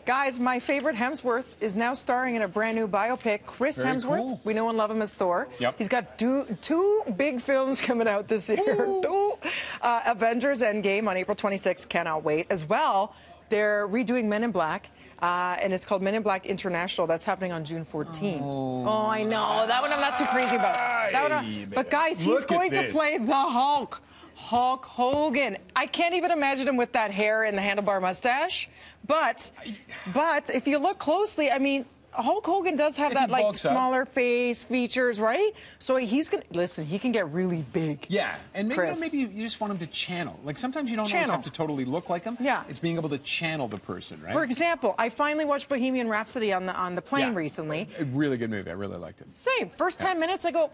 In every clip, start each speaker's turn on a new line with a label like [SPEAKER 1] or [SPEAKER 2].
[SPEAKER 1] Guys, my favorite Hemsworth is now starring in a brand new biopic. Chris
[SPEAKER 2] Very
[SPEAKER 1] Hemsworth,
[SPEAKER 2] cool.
[SPEAKER 1] we know and love him as Thor.
[SPEAKER 2] Yep.
[SPEAKER 1] He's got two big films coming out this year. Avengers Endgame on April 26th, cannot wait. As well, they're redoing Men in Black, and it's called Men in Black International. That's happening on June 14th. Oh, I know. That one I'm not too crazy about. But guys, he's going to play the Hulk. Hulk Hogan. I can't even imagine him with that hair and the handlebar mustache. But if you look closely, I mean, Hulk Hogan does have that like smaller face features, right? So he's gonna listen. He can get really big.
[SPEAKER 2] Yeah, and maybe you just want him to channel. Like sometimes you don't always have to totally look like him.
[SPEAKER 1] Yeah,
[SPEAKER 2] it's being able to channel the person, right?
[SPEAKER 1] For example, I finally watched Bohemian Rhapsody on the plane recently.
[SPEAKER 2] A really good movie. I really liked it.
[SPEAKER 1] Same. First 10 minutes, I go,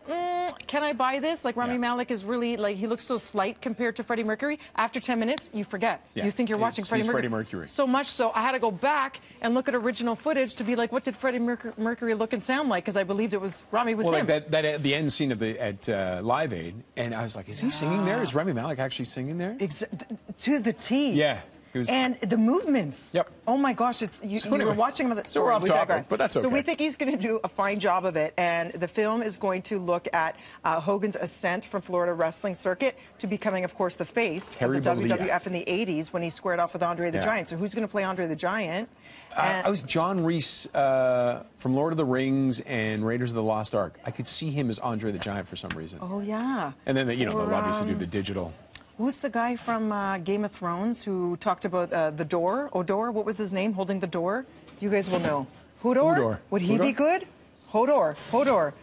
[SPEAKER 1] can I buy this? Like Rami Malek is really like he looks so slight compared to Freddie Mercury. After 10 minutes, you forget. Yeah. You think you're watching Freddie Mercury. So much so, I had to go back and look at original footage to be like, what did Freddie Mercury look and sound like? Because I believed it was Rami was him.
[SPEAKER 2] Like that the end scene of at Live Aid, and I was like, is he singing there? Is Rami Malek actually singing there?
[SPEAKER 1] To the T.
[SPEAKER 2] Yeah.
[SPEAKER 1] And the movements.
[SPEAKER 2] Yep.
[SPEAKER 1] Oh my gosh, you were watching them.
[SPEAKER 2] So we're off topic, but that's okay.
[SPEAKER 1] So we think he's going to do a fine job of it, and the film is going to look at Hogan's ascent from Florida wrestling circuit to becoming, of course, the face of the WWF in the '80s when he squared off with Andre the Giant. So who's going to play Andre the Giant?
[SPEAKER 2] I was John Reese from Lord of the Rings and Raiders of the Lost Ark. I could see him as Andre the Giant for some reason.
[SPEAKER 1] Oh yeah.
[SPEAKER 2] And then they'll obviously do the digital.
[SPEAKER 1] Who's the guy from Game of Thrones who talked about the door? Odor? What was his name? Holding the door? You guys will know. Hodor? Would he be good? Hodor.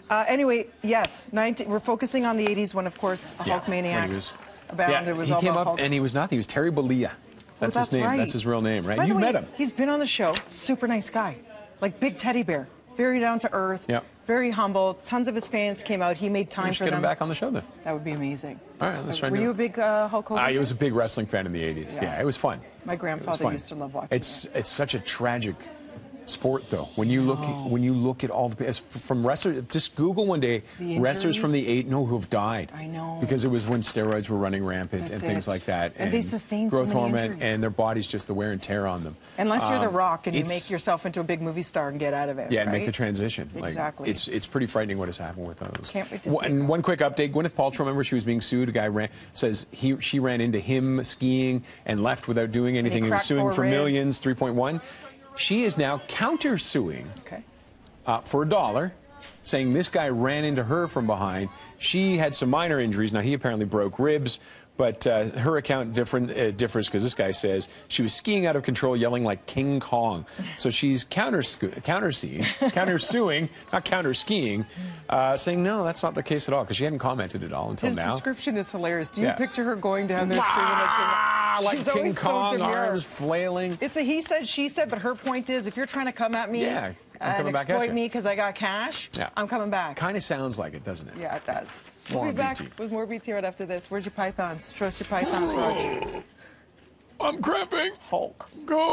[SPEAKER 1] Anyway, yes. We're focusing on the 80s when, of course, Hulkmaniacs abound. It was
[SPEAKER 2] he
[SPEAKER 1] all
[SPEAKER 2] came
[SPEAKER 1] about
[SPEAKER 2] up
[SPEAKER 1] Hulk.
[SPEAKER 2] and he was nothing. He was Terry Bollea. That's his name.
[SPEAKER 1] Right.
[SPEAKER 2] That's his real name, right?
[SPEAKER 1] By the way,
[SPEAKER 2] met him.
[SPEAKER 1] He's been on the show. Super nice guy. Like big teddy bear. Very down to earth.
[SPEAKER 2] Yep.
[SPEAKER 1] Very humble. Tons of his fans came out. He made time for them.
[SPEAKER 2] Get him back on the show then.
[SPEAKER 1] That would be amazing.
[SPEAKER 2] All right, let's try.
[SPEAKER 1] Were you a big Hulk Hogan?
[SPEAKER 2] I was a big wrestling fan in the '80s. Yeah, it was fun.
[SPEAKER 1] My grandfather used to love watching.
[SPEAKER 2] It's such a tragic sport, though. When you look at all the from wrestlers, just Google one day wrestlers from the '80s who have died.
[SPEAKER 1] I know,
[SPEAKER 2] because it was when steroids were running rampant and things like that,
[SPEAKER 1] and they sustained
[SPEAKER 2] growth
[SPEAKER 1] so many
[SPEAKER 2] hormone,
[SPEAKER 1] injuries.
[SPEAKER 2] and their bodies just the wear and tear on them.
[SPEAKER 1] Unless you're The Rock and you make yourself into a big movie star and get out of it.
[SPEAKER 2] Yeah, and make the transition.
[SPEAKER 1] Exactly.
[SPEAKER 2] Like, it's pretty frightening what has happened with those.
[SPEAKER 1] Can't wait to see
[SPEAKER 2] and one quick update: Gwyneth Paltrow, remember she was being sued. A guy says she ran into him skiing and left without doing anything. He was suing for millions, 3.1. She is now counter-suing for $1, saying this guy ran into her from behind. She had some minor injuries. Now, he apparently broke ribs, but her account differs because this guy says she was skiing out of control, yelling like King Kong. So she's counter-suing, not counter-skiing, saying, no, that's not the case at all, because she hadn't commented at all until now.
[SPEAKER 1] His description is hilarious. Do you picture her going down there screaming
[SPEAKER 2] like King Kong, arms flailing?
[SPEAKER 1] It's a he said, she said, but her point is, if you're trying to come at me and exploit me because I got cash, I'm coming back.
[SPEAKER 2] Kind of sounds like it, doesn't it?
[SPEAKER 1] Yeah, it does. We'll be back with more BT right after this. Where's your pythons? Show us your pythons, Roger.
[SPEAKER 2] I'm cramping.
[SPEAKER 1] Hulk.
[SPEAKER 2] Go.